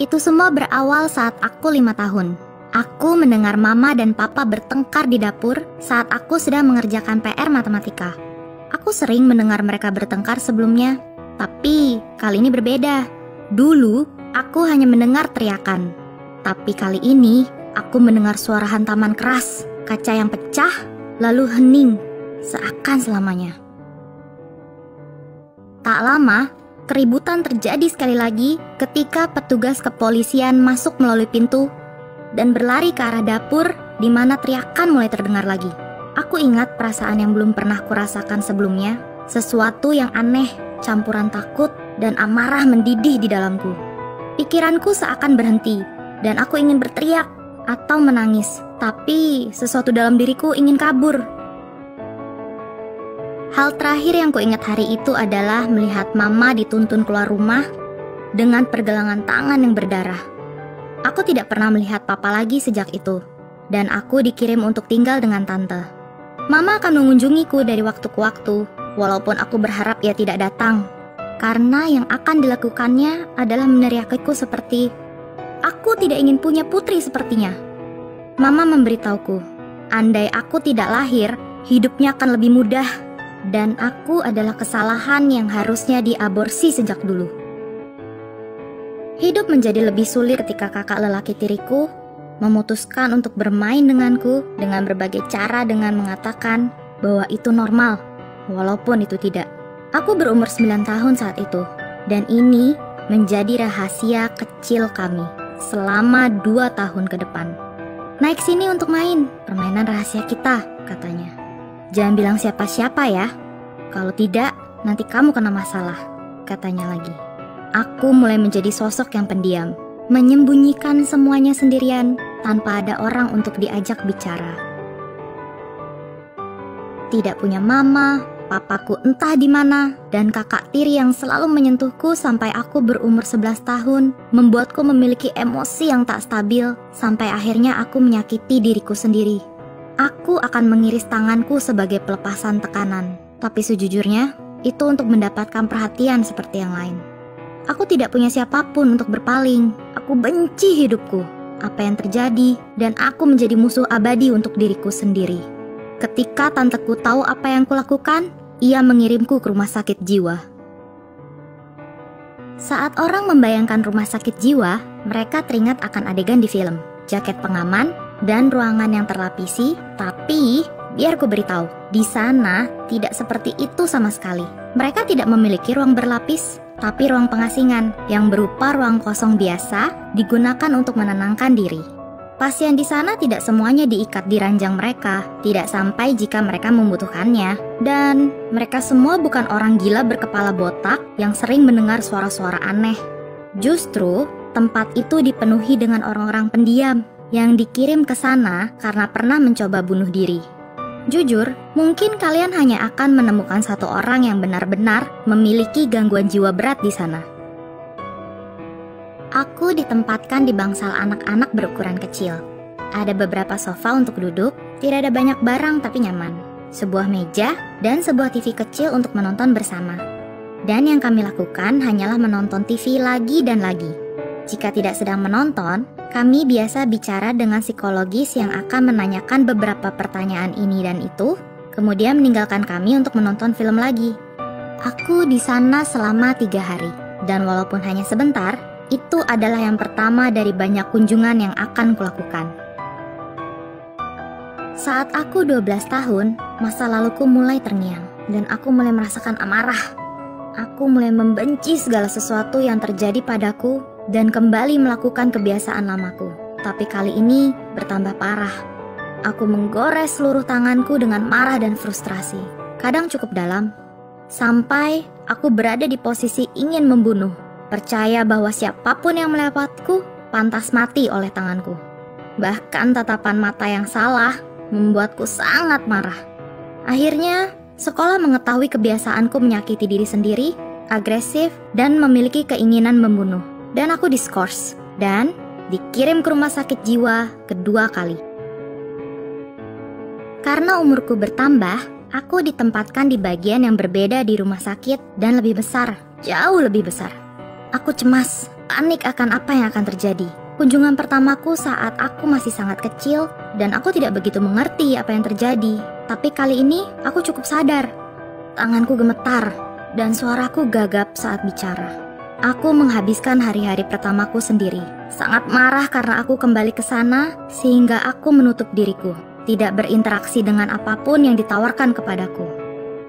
Itu semua berawal saat aku 5 tahun. Aku mendengar mama dan papa bertengkar di dapur saat aku sedang mengerjakan PR matematika. Aku sering mendengar mereka bertengkar sebelumnya, tapi kali ini berbeda. Dulu, aku hanya mendengar teriakan. Tapi kali ini, aku mendengar suara hantaman keras, kaca yang pecah, lalu hening, seakan selamanya. Tak lama, keributan terjadi sekali lagi ketika petugas kepolisian masuk melalui pintu dan berlari ke arah dapur di mana teriakan mulai terdengar lagi. Aku ingat perasaan yang belum pernah kurasakan sebelumnya, sesuatu yang aneh, campuran takut dan amarah mendidih di dalamku. Pikiranku seakan berhenti dan aku ingin berteriak atau menangis, tapi sesuatu dalam diriku ingin kabur. Hal terakhir yang kuingat hari itu adalah melihat mama dituntun keluar rumah dengan pergelangan tangan yang berdarah. Aku tidak pernah melihat papa lagi sejak itu, dan aku dikirim untuk tinggal dengan tante. Mama akan mengunjungiku dari waktu ke waktu, walaupun aku berharap ia tidak datang, karena yang akan dilakukannya adalah meneriakiku seperti, "Aku tidak ingin punya putri sepertinya." Mama memberitahuku, andai aku tidak lahir, hidupnya akan lebih mudah, dan aku adalah kesalahan yang harusnya diaborsi sejak dulu. Hidup menjadi lebih sulit ketika kakak lelaki tiriku memutuskan untuk bermain denganku dengan berbagai cara dengan mengatakan bahwa itu normal, walaupun itu tidak. Aku berumur 9 tahun saat itu, dan ini menjadi rahasia kecil kami selama 2 tahun ke depan. "Naik sini untuk main, permainan rahasia kita," katanya. "Jangan bilang siapa-siapa ya, kalau tidak nanti kamu kena masalah," katanya lagi. Aku mulai menjadi sosok yang pendiam, menyembunyikan semuanya sendirian tanpa ada orang untuk diajak bicara. Tidak punya mama, papaku entah di mana, dan kakak tiri yang selalu menyentuhku sampai aku berumur 11 tahun, membuatku memiliki emosi yang tak stabil sampai akhirnya aku menyakiti diriku sendiri. Aku akan mengiris tanganku sebagai pelepasan tekanan, tapi sejujurnya itu untuk mendapatkan perhatian seperti yang lain. Aku tidak punya siapapun untuk berpaling. Aku benci hidupku, apa yang terjadi, dan aku menjadi musuh abadi untuk diriku sendiri. Ketika tanteku tahu apa yang kulakukan, ia mengirimku ke rumah sakit jiwa. Saat orang membayangkan rumah sakit jiwa, mereka teringat akan adegan di film, jaket pengaman, dan ruangan yang terlapisi, tapi biar ku beritahu, di sana tidak seperti itu sama sekali. Mereka tidak memiliki ruang berlapis, tapi ruang pengasingan yang berupa ruang kosong biasa digunakan untuk menenangkan diri. Pasien di sana tidak semuanya diikat di ranjang mereka, tidak sampai jika mereka membutuhkannya. Dan mereka semua bukan orang gila berkepala botak yang sering mendengar suara-suara aneh. Justru, tempat itu dipenuhi dengan orang-orang pendiam yang dikirim ke sana karena pernah mencoba bunuh diri. Jujur, mungkin kalian hanya akan menemukan satu orang yang benar-benar memiliki gangguan jiwa berat di sana. Aku ditempatkan di bangsal anak-anak berukuran kecil. Ada beberapa sofa untuk duduk, tidak ada banyak barang tapi nyaman. Sebuah meja dan sebuah TV kecil untuk menonton bersama. Dan yang kami lakukan hanyalah menonton TV lagi dan lagi. Jika tidak sedang menonton, kami biasa bicara dengan psikologis yang akan menanyakan beberapa pertanyaan ini dan itu, kemudian meninggalkan kami untuk menonton film lagi. Aku di sana selama 3 hari, dan walaupun hanya sebentar, itu adalah yang pertama dari banyak kunjungan yang akan kulakukan. Saat aku 12 tahun, masa laluku mulai terngiang, dan aku mulai merasakan amarah. Aku mulai membenci segala sesuatu yang terjadi padaku, dan kembali melakukan kebiasaan lamaku. Tapi kali ini bertambah parah. Aku menggores seluruh tanganku dengan marah dan frustrasi. Kadang cukup dalam, sampai aku berada di posisi ingin membunuh. Percaya bahwa siapapun yang melewatku pantas mati oleh tanganku. Bahkan tatapan mata yang salah membuatku sangat marah. Akhirnya, sekolah mengetahui kebiasaanku menyakiti diri sendiri, agresif, dan memiliki keinginan membunuh. Dan aku diskors dan dikirim ke rumah sakit jiwa kedua kali. Karena umurku bertambah, aku ditempatkan di bagian yang berbeda di rumah sakit dan lebih besar, jauh lebih besar. Aku cemas, panik akan apa yang akan terjadi. Kunjungan pertamaku saat aku masih sangat kecil dan aku tidak begitu mengerti apa yang terjadi. Tapi kali ini aku cukup sadar. Tanganku gemetar dan suaraku gagap saat bicara. Aku menghabiskan hari-hari pertamaku sendiri. Sangat marah karena aku kembali ke sana sehingga aku menutup diriku, tidak berinteraksi dengan apapun yang ditawarkan kepadaku.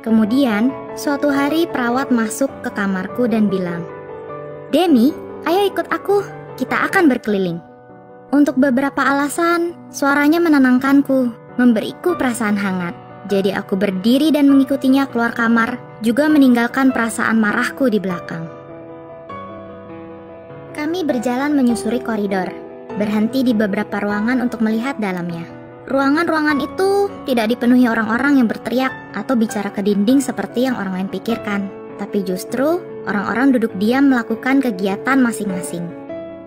Kemudian, suatu hari perawat masuk ke kamarku dan bilang, "Demi, ayo ikut aku, kita akan berkeliling." Untuk beberapa alasan, suaranya menenangkanku, memberiku perasaan hangat. Jadi aku berdiri dan mengikutinya keluar kamar, juga meninggalkan perasaan marahku di belakang. Kami berjalan menyusuri koridor, berhenti di beberapa ruangan untuk melihat dalamnya. Ruangan-ruangan itu tidak dipenuhi orang-orang yang berteriak atau bicara ke dinding seperti yang orang lain pikirkan. Tapi justru orang-orang duduk diam melakukan kegiatan masing-masing.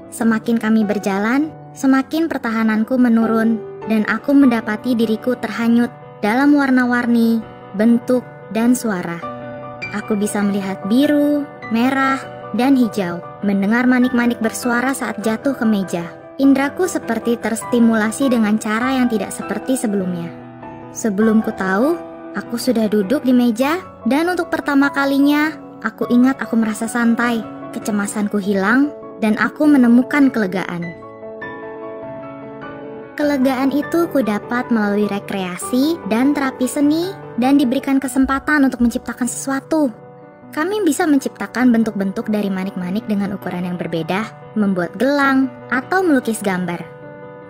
Semakin kami berjalan, semakin pertahananku menurun dan aku mendapati diriku terhanyut dalam warna-warni, bentuk, dan suara. Aku bisa melihat biru, merah, dan hijau, mendengar manik-manik bersuara saat jatuh ke meja. Indraku seperti terstimulasi dengan cara yang tidak seperti sebelumnya. Sebelum ku tahu, aku sudah duduk di meja dan untuk pertama kalinya, aku ingat aku merasa santai, kecemasanku hilang, dan aku menemukan kelegaan. Kelegaan itu ku dapat melalui rekreasi dan terapi seni dan diberikan kesempatan untuk menciptakan sesuatu. Kami bisa menciptakan bentuk-bentuk dari manik-manik dengan ukuran yang berbeda, membuat gelang, atau melukis gambar.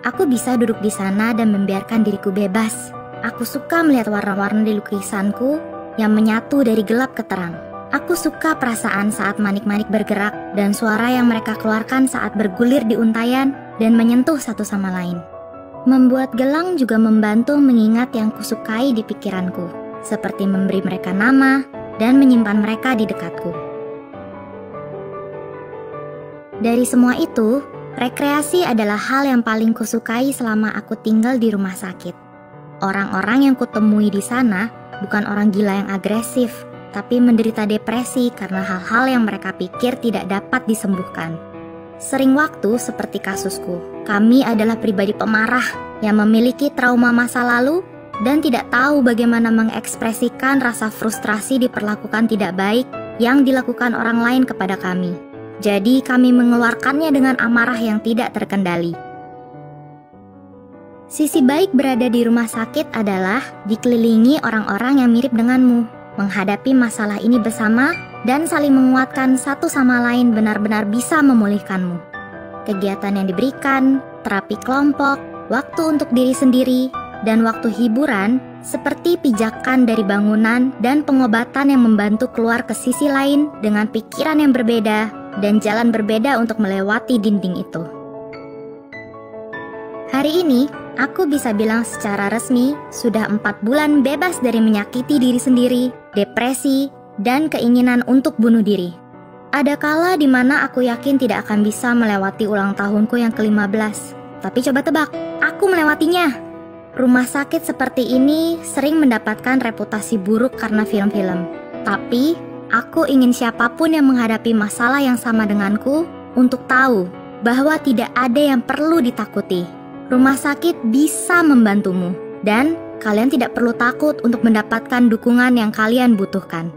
Aku bisa duduk di sana dan membiarkan diriku bebas. Aku suka melihat warna-warna di lukisanku yang menyatu dari gelap ke terang. Aku suka perasaan saat manik-manik bergerak dan suara yang mereka keluarkan saat bergulir di untayan dan menyentuh satu sama lain. Membuat gelang juga membantu mengingat yang kusukai di pikiranku, seperti memberi mereka nama dan menyimpan mereka di dekatku. Dari semua itu, rekreasi adalah hal yang paling kusukai selama aku tinggal di rumah sakit. Orang-orang yang kutemui di sana bukan orang gila yang agresif, tapi menderita depresi karena hal-hal yang mereka pikir tidak dapat disembuhkan. Sering waktu seperti kasusku, kami adalah pribadi pemarah yang memiliki trauma masa lalu dan tidak tahu bagaimana mengekspresikan rasa frustrasi diperlakukan tidak baik yang dilakukan orang lain kepada kami. Jadi kami mengeluarkannya dengan amarah yang tidak terkendali. Sisi baik berada di rumah sakit adalah dikelilingi orang-orang yang mirip denganmu, menghadapi masalah ini bersama dan saling menguatkan satu sama lain benar-benar bisa memulihkanmu. Kegiatan yang diberikan, terapi kelompok, waktu untuk diri sendiri, dan waktu hiburan seperti pijakan dari bangunan dan pengobatan yang membantu keluar ke sisi lain dengan pikiran yang berbeda dan jalan berbeda untuk melewati dinding itu. Hari ini, aku bisa bilang secara resmi sudah 4 bulan bebas dari menyakiti diri sendiri, depresi, dan keinginan untuk bunuh diri. Ada kala di mana aku yakin tidak akan bisa melewati ulang tahunku yang ke-15. Tapi coba tebak, aku melewatinya. Rumah sakit seperti ini sering mendapatkan reputasi buruk karena film-film. Tapi, aku ingin siapapun yang menghadapi masalah yang sama denganku untuk tahu bahwa tidak ada yang perlu ditakuti. Rumah sakit bisa membantumu dan kalian tidak perlu takut untuk mendapatkan dukungan yang kalian butuhkan.